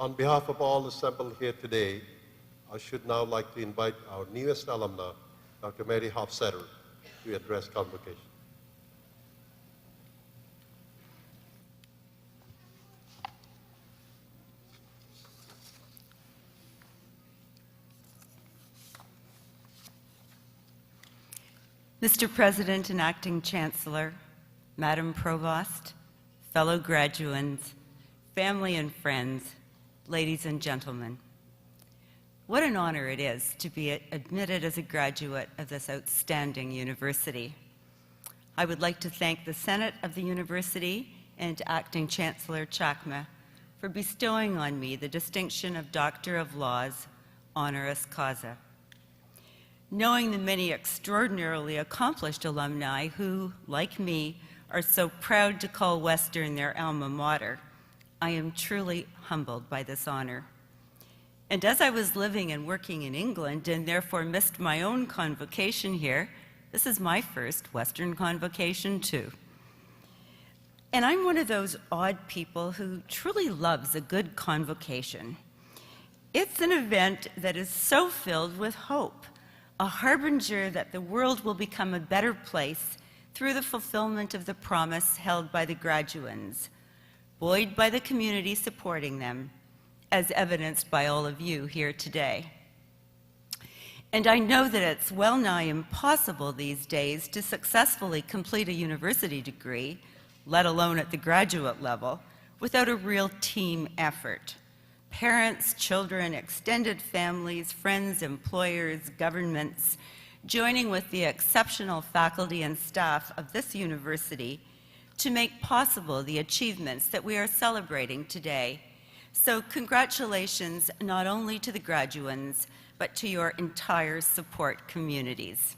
On behalf of all assembled here today, I should now like to invite our newest alumna, Dr. Mary Hofstetter, to address Convocation. Mr. President and Acting Chancellor, Madam Provost, fellow graduands, family and friends, ladies and gentlemen, what an honor it is to be admitted as a graduate of this outstanding university. I would like to thank the Senate of the University and Acting Chancellor Chakma for bestowing on me the distinction of Doctor of Laws, honoris causa. Knowing the many extraordinarily accomplished alumni who, like me, are so proud to call Western their alma mater, I am truly humbled by this honor. And as I was living and working in England and therefore missed my own convocation here, this is my first Western convocation too. And I'm one of those odd people who truly loves a good convocation. It's an event that is so filled with hope, a harbinger that the world will become a better place through the fulfillment of the promise held by the graduands, buoyed by the community supporting them, as evidenced by all of you here today. And I know that it's well nigh impossible these days to successfully complete a university degree, let alone at the graduate level, without a real team effort. Parents, children, extended families, friends, employers, governments, joining with the exceptional faculty and staff of this university to make possible the achievements that we are celebrating today. So congratulations not only to the graduands, but to your entire support communities.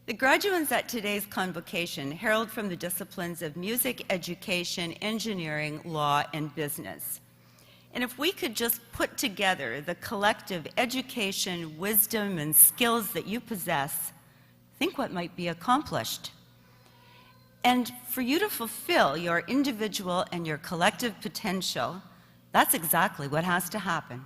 The graduands at today's convocation herald from the disciplines of music, education, engineering, law, and business. And if we could just put together the collective education, wisdom, and skills that you possess, think what might be accomplished. And for you to fulfill your individual and your collective potential, that's exactly what has to happen.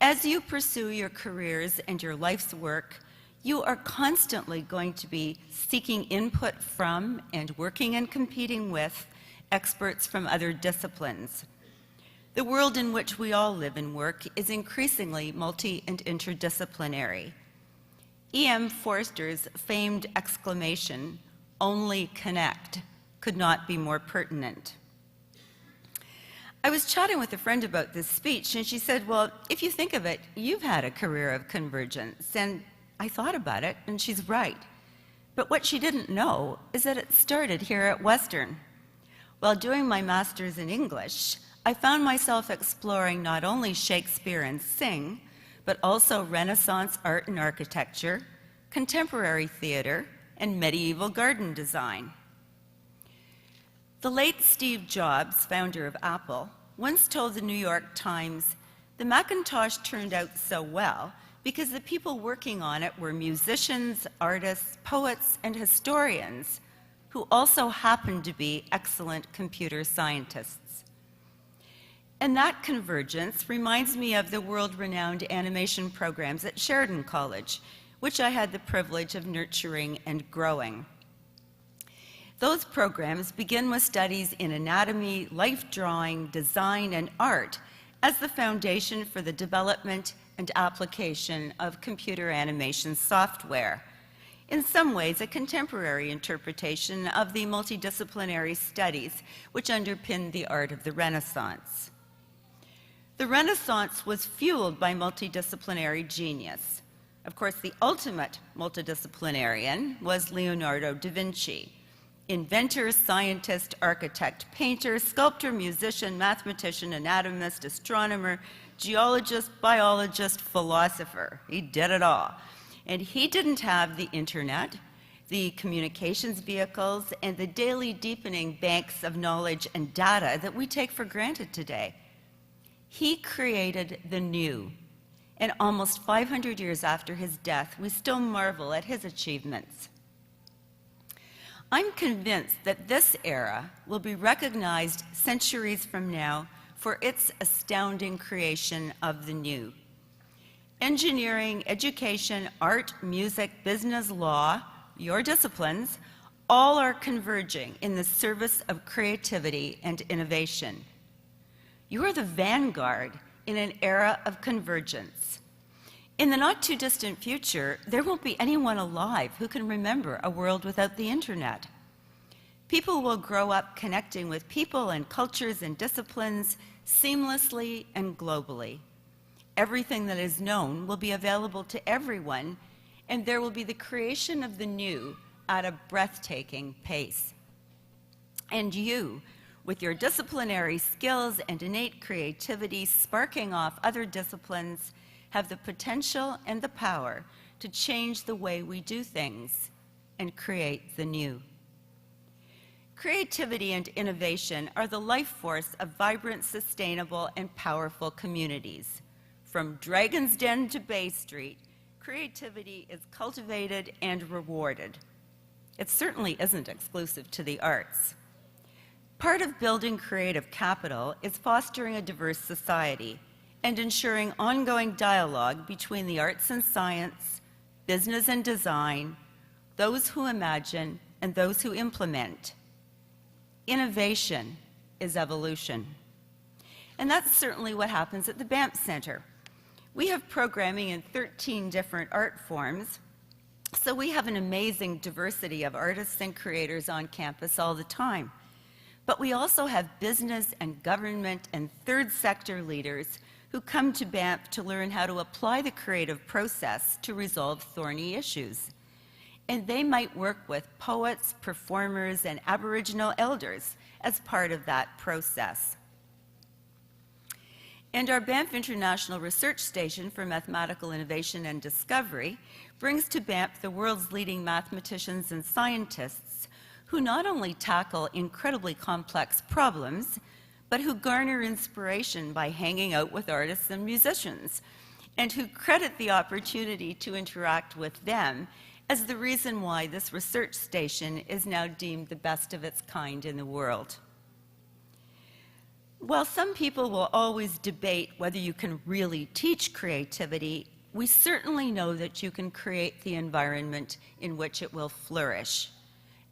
As you pursue your careers and your life's work, you are constantly going to be seeking input from and working and competing with experts from other disciplines. The world in which we all live and work is increasingly multi- and interdisciplinary. E.M. Forster's famed exclamation, "Only connect," could not be more pertinent. I was chatting with a friend about this speech, and she said, well, if you think of it, you've had a career of convergence. And I thought about it, and she's right. But what she didn't know is that it started here at Western. While doing my master's in English, I found myself exploring not only Shakespeare and Synge, but also Renaissance art and architecture, contemporary theater, and medieval garden design. The late Steve Jobs, founder of Apple, once told the New York Times, "The Macintosh turned out so well because the people working on it were musicians, artists, poets, and historians who also happened to be excellent computer scientists." And that convergence reminds me of the world-renowned animation programs at Sheridan College, which I had the privilege of nurturing and growing. Those programs begin with studies in anatomy, life drawing, design, and art as the foundation for the development and application of computer animation software. In some ways, a contemporary interpretation of the multidisciplinary studies which underpin the art of the Renaissance. The Renaissance was fueled by multidisciplinary genius. Of course, the ultimate multidisciplinarian was Leonardo da Vinci. Inventor, scientist, architect, painter, sculptor, musician, mathematician, anatomist, astronomer, geologist, biologist, philosopher. He did it all. And he didn't have the internet, the communications vehicles, and the daily deepening banks of knowledge and data that we take for granted today. He created the new. And almost 500 years after his death, we still marvel at his achievements. I'm convinced that this era will be recognized centuries from now for its astounding creation of the new. Engineering, education, art, music, business, law, your disciplines, all are converging in the service of creativity and innovation. You are the vanguard in an era of convergence. In the not too distant future, there won't be anyone alive who can remember a world without the internet. People will grow up connecting with people and cultures and disciplines seamlessly and globally. Everything that is known will be available to everyone, and there will be the creation of the new at a breathtaking pace. And you, with your disciplinary skills and innate creativity sparking off other disciplines, have the potential and the power to change the way we do things and create the new. Creativity and innovation are the life force of vibrant, sustainable, and powerful communities. From Dragon's Den to Bay Street, creativity is cultivated and rewarded. It certainly isn't exclusive to the arts. Part of building creative capital is fostering a diverse society and ensuring ongoing dialogue between the arts and science, business and design, those who imagine and those who implement. Innovation is evolution. And that's certainly what happens at the Banff Center. We have programming in 13 different art forms, so we have an amazing diversity of artists and creators on campus all the time. But we also have business and government and third sector leaders who come to Banff to learn how to apply the creative process to resolve thorny issues. And they might work with poets, performers, and Aboriginal elders as part of that process. And our Banff International Research Station for Mathematical Innovation and Discovery brings to Banff the world's leading mathematicians and scientists who not only tackle incredibly complex problems, but who garner inspiration by hanging out with artists and musicians, and who credit the opportunity to interact with them as the reason why this research station is now deemed the best of its kind in the world. While some people will always debate whether you can really teach creativity, we certainly know that you can create the environment in which it will flourish,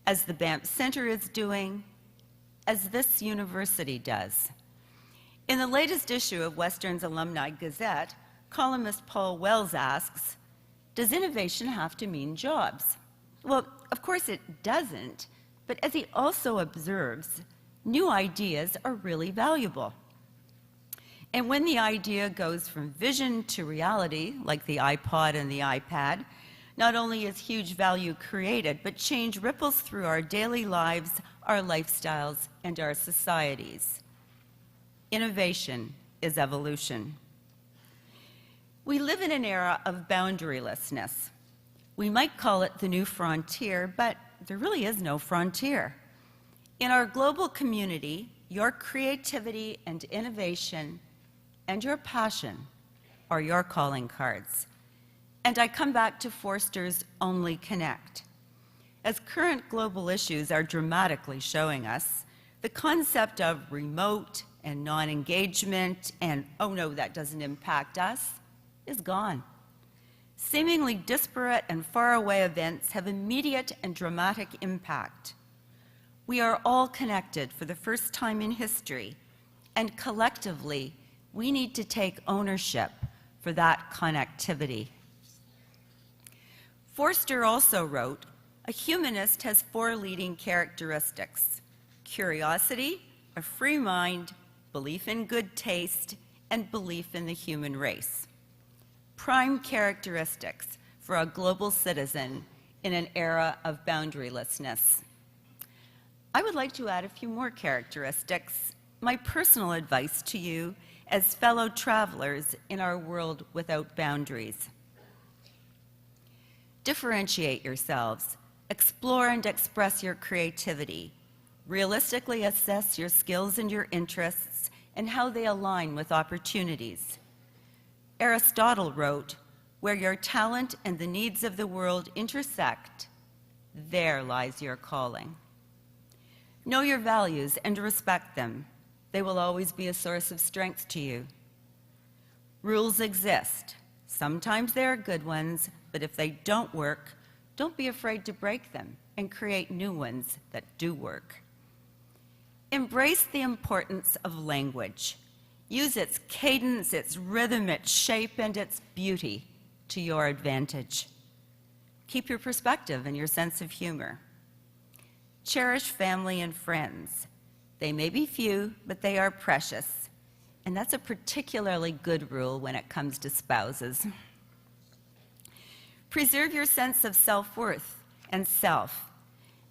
as the Banff Center is doing, as this university does. In the latest issue of Western's Alumni Gazette, columnist Paul Wells asks, does innovation have to mean jobs? Well, of course it doesn't, but as he also observes, new ideas are really valuable. And when the idea goes from vision to reality, like the iPod and the iPad, not only is huge value created, but change ripples through our daily lives, our lifestyles, and our societies. Innovation is evolution. We live in an era of boundarylessness. We might call it the new frontier, but there really is no frontier. In our global community, your creativity and innovation and your passion are your calling cards. And I come back to Forster's Only Connect. As current global issues are dramatically showing us, the concept of remote and non-engagement and, oh no, that doesn't impact us, is gone. Seemingly disparate and faraway events have immediate and dramatic impact. We are all connected for the first time in history, and collectively, we need to take ownership for that connectivity. Forster also wrote, a humanist has 4 leading characteristics: curiosity, a free mind, belief in good taste, and belief in the human race. Prime characteristics for a global citizen in an era of boundarylessness. I would like to add a few more characteristics, my personal advice to you as fellow travelers in our world without boundaries. Differentiate yourselves, explore and express your creativity, realistically assess your skills and your interests and how they align with opportunities. Aristotle wrote, where your talent and the needs of the world intersect, there lies your calling. Know your values and respect them. They will always be a source of strength to you. Rules exist. Sometimes they are good ones, but if they don't work, don't be afraid to break them and create new ones that do work. Embrace the importance of language. Use its cadence, its rhythm, its shape, and its beauty to your advantage. Keep your perspective and your sense of humor. Cherish family and friends. They may be few, but they are precious. And that's a particularly good rule when it comes to spouses. Preserve your sense of self-worth and self.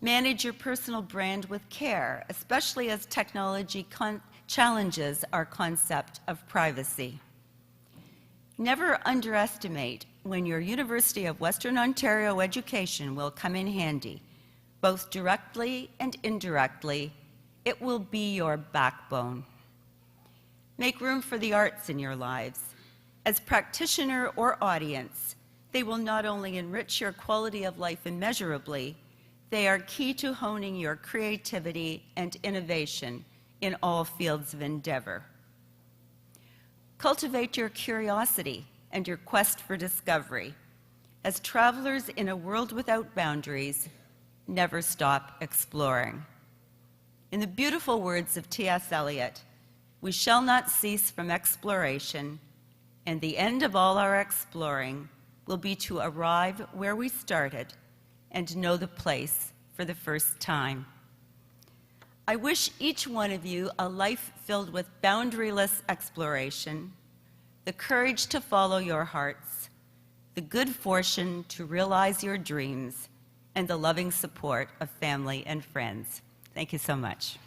Manage your personal brand with care, especially as technology challenges our concept of privacy. Never underestimate when your University of Western Ontario education will come in handy, both directly and indirectly. It will be your backbone. Make room for the arts in your lives. As practitioner or audience, they will not only enrich your quality of life immeasurably, they are key to honing your creativity and innovation in all fields of endeavor. Cultivate your curiosity and your quest for discovery. As travelers in a world without boundaries, never stop exploring. In the beautiful words of T.S. Eliot, we shall not cease from exploration, and the end of all our exploring will be to arrive where we started and know the place for the first time. I wish each one of you a life filled with boundaryless exploration, the courage to follow your hearts, the good fortune to realize your dreams, and the loving support of family and friends. Thank you so much.